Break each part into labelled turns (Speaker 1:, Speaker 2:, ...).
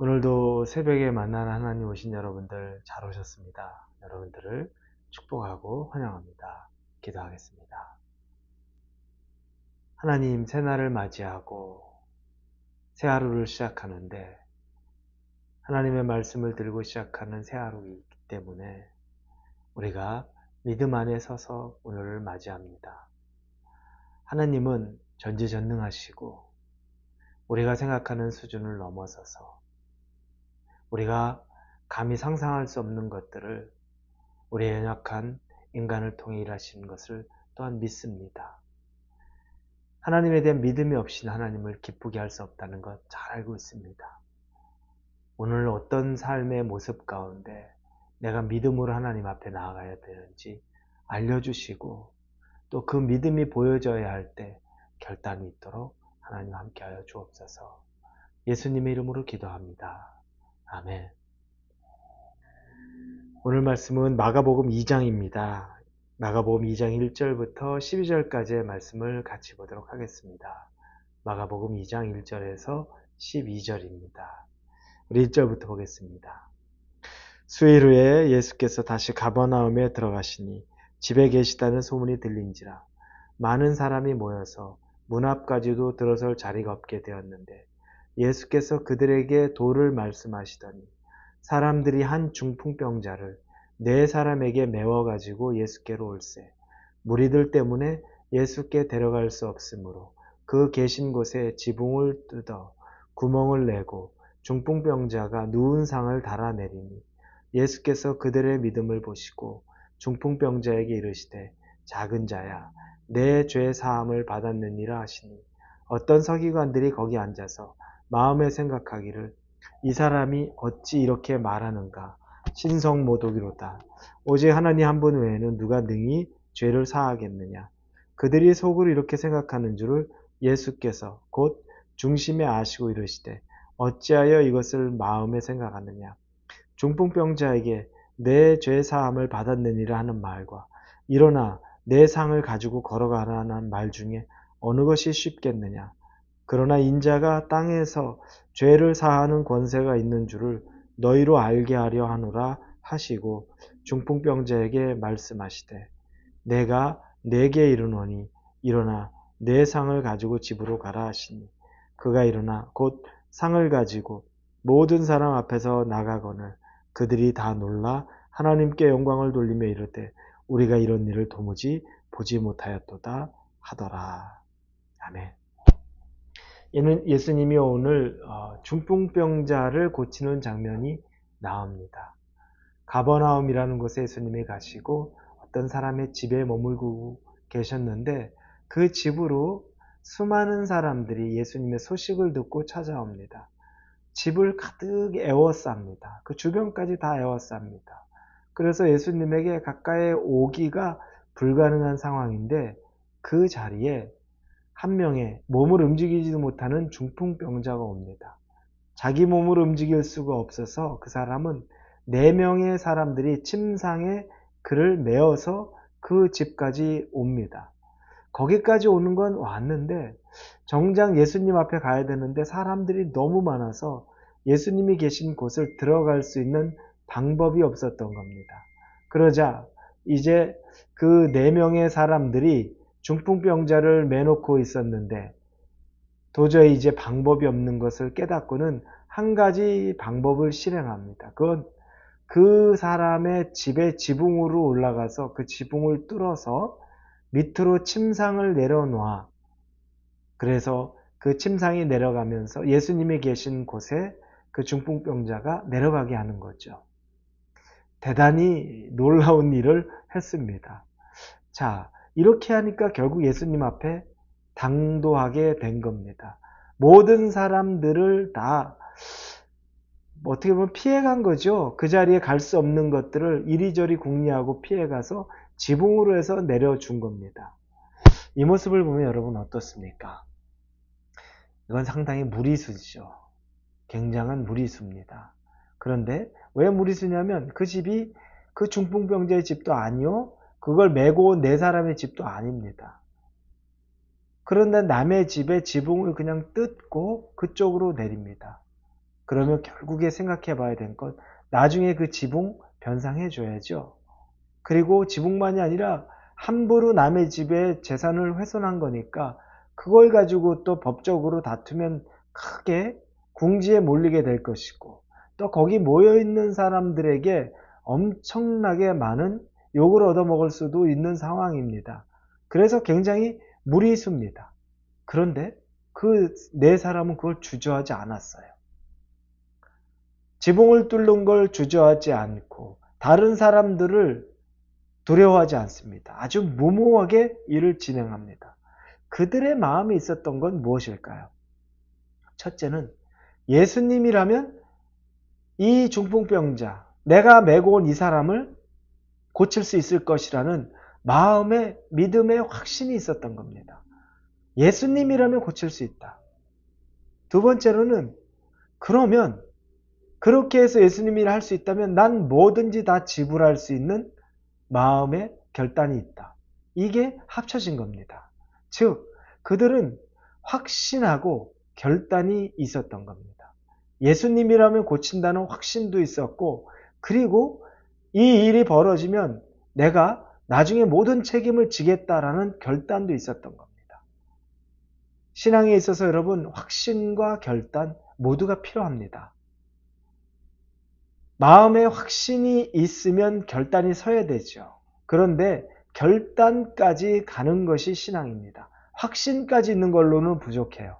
Speaker 1: 오늘도 새벽에 만난 하나님 오신 여러분들 잘 오셨습니다. 여러분들을 축복하고 환영합니다. 기도하겠습니다. 하나님, 새날을 맞이하고 새 하루를 시작하는데 하나님의 말씀을 들고 시작하는 새 하루이기 때문에 우리가 믿음 안에 서서 오늘을 맞이합니다. 하나님은 전지전능하시고 우리가 생각하는 수준을 넘어서서 우리가 감히 상상할 수 없는 것들을 우리의 연약한 인간을 통해 일하시는 것을 또한 믿습니다. 하나님에 대한 믿음이 없이는 하나님을 기쁘게 할 수 없다는 것 잘 알고 있습니다. 오늘 어떤 삶의 모습 가운데 내가 믿음으로 하나님 앞에 나아가야 되는지 알려주시고 또 그 믿음이 보여져야 할 때 결단이 있도록 하나님 함께하여 주옵소서. 예수님의 이름으로 기도합니다. 아멘. 오늘 말씀은 마가복음 2장입니다. 마가복음 2장 1절부터 12절까지의 말씀을 같이 보도록 하겠습니다. 마가복음 2장 1절에서 12절입니다. 우리 1절부터 보겠습니다. 수일 후에 예수께서 다시 가버나움에 들어가시니 집에 계시다는 소문이 들린지라 많은 사람이 모여서 문 앞까지도 들어설 자리가 없게 되었는데 예수께서 그들에게 도를 말씀하시더니 사람들이 한 중풍병자를 4사람에게 메워가지고 예수께로 올세 무리들 때문에 예수께 데려갈 수 없으므로 그 계신 곳에 지붕을 뜯어 구멍을 내고 중풍병자가 누운 상을 달아내리니 예수께서 그들의 믿음을 보시고 중풍병자에게 이르시되 작은 자야 내 죄 사함을 받았느니라 하시니 어떤 서기관들이 거기 앉아서 마음에 생각하기를 이 사람이 어찌 이렇게 말하는가 신성모독이로다. 오직 하나님 한 분 외에는 누가 능히 죄를 사하겠느냐. 그들이 속으로 이렇게 생각하는 줄을 예수께서 곧 중심에 아시고 이르시되 어찌하여 이것을 마음에 생각하느냐. 중풍병자에게 내 죄 사함을 받았느니라 하는 말과 일어나 내 상을 가지고 걸어가라는 말 중에 어느 것이 쉽겠느냐. 그러나 인자가 땅에서 죄를 사하는 권세가 있는 줄을 너희로 알게 하려 하노라 하시고 중풍병자에게 말씀하시되 내가 네게 이르노니 일어나 내 상을 가지고 집으로 가라 하시니 그가 일어나 곧 상을 가지고 모든 사람 앞에서 나가거늘 그들이 다 놀라 하나님께 영광을 돌리며 이르되 우리가 이런 일을 도무지 보지 못하였도다 하더라. 아멘. 예수님이 오늘 중풍병자를 고치는 장면이 나옵니다. 가버나움이라는 곳에 예수님이 가시고 어떤 사람의 집에 머물고 계셨는데 그 집으로 수많은 사람들이 예수님의 소식을 듣고 찾아옵니다. 집을 가득 에워쌉니다. 그 주변까지 다 에워쌉니다. 그래서 예수님에게 가까이 오기가 불가능한 상황인데 그 자리에 한 명의 몸을 움직이지도 못하는 중풍병자가 옵니다. 자기 몸을 움직일 수가 없어서 그 사람은 4명의 사람들이 침상에 그를 메어서 그 집까지 옵니다. 거기까지 오는 건 왔는데 정작 예수님 앞에 가야 되는데 사람들이 너무 많아서 예수님이 계신 곳을 들어갈 수 있는 방법이 없었던 겁니다. 그러자 이제 그 4명의 사람들이 중풍병자를 매놓고 있었는데 도저히 이제 방법이 없는 것을 깨닫고는 한 가지 방법을 실행합니다. 그건 그 사람의 집에 지붕으로 올라가서 그 지붕을 뚫어서 밑으로 침상을 내려놓아. 그래서 그 침상이 내려가면서 예수님이 계신 곳에 그 중풍병자가 내려가게 하는 거죠. 대단히 놀라운 일을 했습니다. 자, 이렇게 하니까 결국 예수님 앞에 당도하게 된 겁니다. 모든 사람들을 다 어떻게 보면 피해간 거죠. 그 자리에 갈 수 없는 것들을 이리저리 궁리하고 피해가서 지붕으로 해서 내려준 겁니다. 이 모습을 보면 여러분 어떻습니까? 이건 상당히 무리수죠. 굉장한 무리수입니다. 그런데 왜 무리수냐면 그 집이 그 중풍병자의 집도 아니요. 그걸 메고 온 4사람의 집도 아닙니다. 그런데 남의 집에 지붕을 그냥 뜯고 그쪽으로 내립니다. 그러면 결국에 생각해 봐야 될 건 나중에 그 지붕 변상해 줘야죠. 그리고 지붕만이 아니라 함부로 남의 집에 재산을 훼손한 거니까 그걸 가지고 또 법적으로 다투면 크게 궁지에 몰리게 될 것이고, 또 거기 모여있는 사람들에게 엄청나게 많은 욕을 얻어먹을 수도 있는 상황입니다. 그래서 굉장히 무리수입니다. 그런데 그 네 사람은 그걸 주저하지 않았어요. 지붕을 뚫는 걸 주저하지 않고 다른 사람들을 두려워하지 않습니다. 아주 무모하게 일을 진행합니다. 그들의 마음에 있었던 건 무엇일까요? 첫째는 예수님이라면 이 중풍병자, 내가 메고 온 이 사람을 고칠 수 있을 것이라는 마음의 믿음의 확신이 있었던 겁니다. 예수님이라면 고칠 수 있다. 두 번째로는 그러면 그렇게 해서 예수님이 할 수 있다면 난 뭐든지 다 지불할 수 있는 마음의 결단이 있다. 이게 합쳐진 겁니다. 즉 그들은 확신하고 결단이 있었던 겁니다. 예수님이라면 고친다는 확신도 있었고, 그리고 이 일이 벌어지면 내가 나중에 모든 책임을 지겠다라는 결단도 있었던 겁니다. 신앙에 있어서 여러분, 확신과 결단 모두가 필요합니다. 마음에 확신이 있으면 결단이 서야 되죠. 그런데 결단까지 가는 것이 신앙입니다. 확신까지 있는 걸로는 부족해요.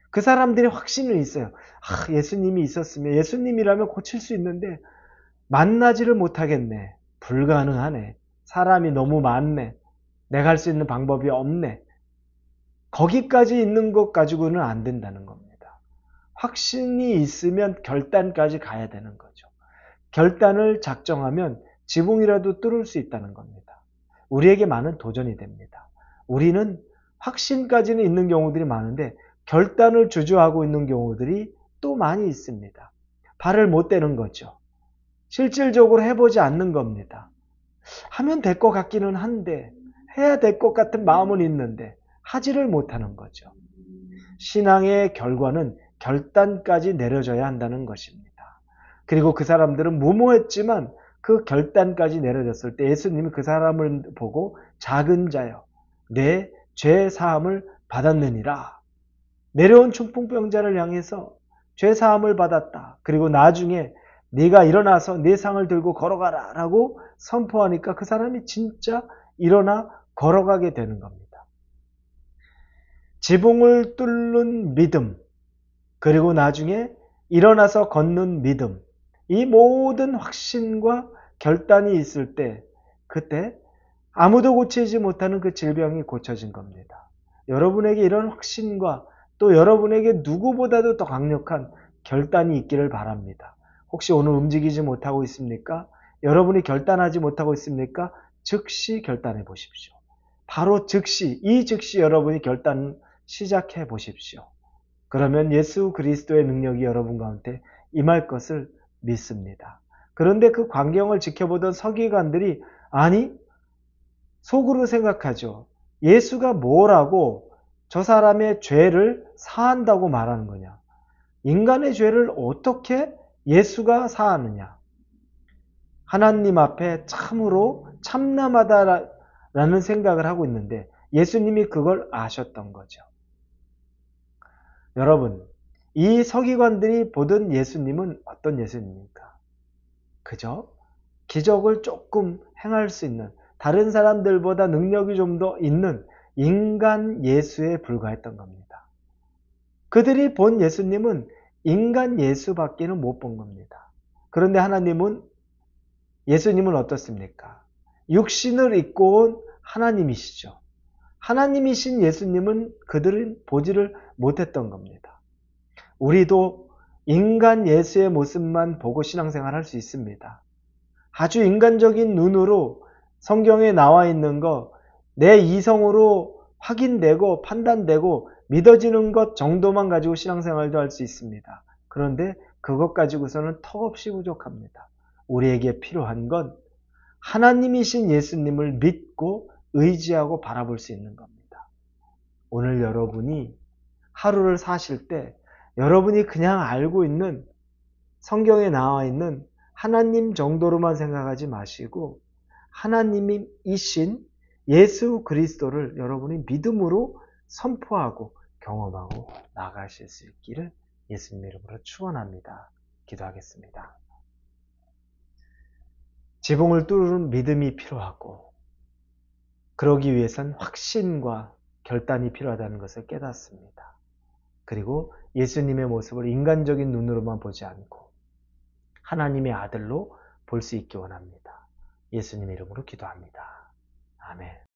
Speaker 1: 그 사람들이 확신은 있어요. 예수님이 있었으면, 예수님이라면 고칠 수 있는데 만나지를 못하겠네. 불가능하네. 사람이 너무 많네. 내가 할 수 있는 방법이 없네. 거기까지 있는 것 가지고는 안 된다는 겁니다. 확신이 있으면 결단까지 가야 되는 거죠. 결단을 작정하면 지붕이라도 뚫을 수 있다는 겁니다. 우리에게 많은 도전이 됩니다. 우리는 확신까지는 있는 경우들이 많은데 결단을 주저하고 있는 경우들이 또 많이 있습니다. 발을 못 떼는 거죠. 실질적으로 해보지 않는 겁니다. 하면 될 것 같기는 한데, 해야 될 것 같은 마음은 있는데 하지를 못하는 거죠. 신앙의 결과는 결단까지 내려져야 한다는 것입니다. 그리고 그 사람들은 무모했지만 그 결단까지 내려졌을 때 예수님이 그 사람을 보고 작은 자여 내 죄 사함을 받았느니라. 내려온 중풍병자를 향해서 죄 사함을 받았다. 그리고 나중에 네가 일어나서 네 상을 들고 걸어가라 라고 선포하니까 그 사람이 진짜 일어나 걸어가게 되는 겁니다. 지붕을 뚫는 믿음, 그리고 나중에 일어나서 걷는 믿음, 이 모든 확신과 결단이 있을 때 그때 아무도 고치지 못하는 그 질병이 고쳐진 겁니다. 여러분에게 이런 확신과 또 여러분에게 누구보다도 더 강력한 결단이 있기를 바랍니다. 혹시 오늘 움직이지 못하고 있습니까? 여러분이 결단하지 못하고 있습니까? 즉시 결단해 보십시오. 바로 즉시, 이 즉시 여러분이 결단 시작해 보십시오. 그러면 예수 그리스도의 능력이 여러분 가운데 임할 것을 믿습니다. 그런데 그 광경을 지켜보던 서기관들이 아니 속으로 생각하죠. 예수가 뭐라고 저 사람의 죄를 사한다고 말하는 거냐. 인간의 죄를 어떻게 예수가 사하느냐. 하나님 앞에 참으로 참남하다라는 생각을 하고 있는데 예수님이 그걸 아셨던 거죠. 여러분, 이 서기관들이 보던 예수님은 어떤 예수님입니까? 그저 기적을 조금 행할 수 있는, 다른 사람들보다 능력이 좀 더 있는 인간 예수에 불과했던 겁니다. 그들이 본 예수님은 인간 예수밖에는 못 본 겁니다. 그런데 예수님은 어떻습니까? 육신을 입고 온 하나님이시죠. 하나님이신 예수님은 그들은 보지를 못했던 겁니다. 우리도 인간 예수의 모습만 보고 신앙생활 할 수 있습니다. 아주 인간적인 눈으로 성경에 나와 있는 거, 내 이성으로 확인되고 판단되고 믿어지는 것 정도만 가지고 신앙생활도 할 수 있습니다. 그런데 그것 가지고서는 턱없이 부족합니다. 우리에게 필요한 건 하나님이신 예수님을 믿고 의지하고 바라볼 수 있는 겁니다. 오늘 여러분이 하루를 사실 때 여러분이 그냥 알고 있는 성경에 나와 있는 하나님 정도로만 생각하지 마시고 하나님이신 예수 그리스도를 여러분이 믿음으로 선포하고 경험하고 나가실 수 있기를 예수님 이름으로 축원합니다. 기도하겠습니다. 지붕을 뚫는 믿음이 필요하고 그러기 위해선 확신과 결단이 필요하다는 것을 깨닫습니다. 그리고 예수님의 모습을 인간적인 눈으로만 보지 않고 하나님의 아들로 볼 수 있기 원합니다. 예수님 이름으로 기도합니다. 아멘.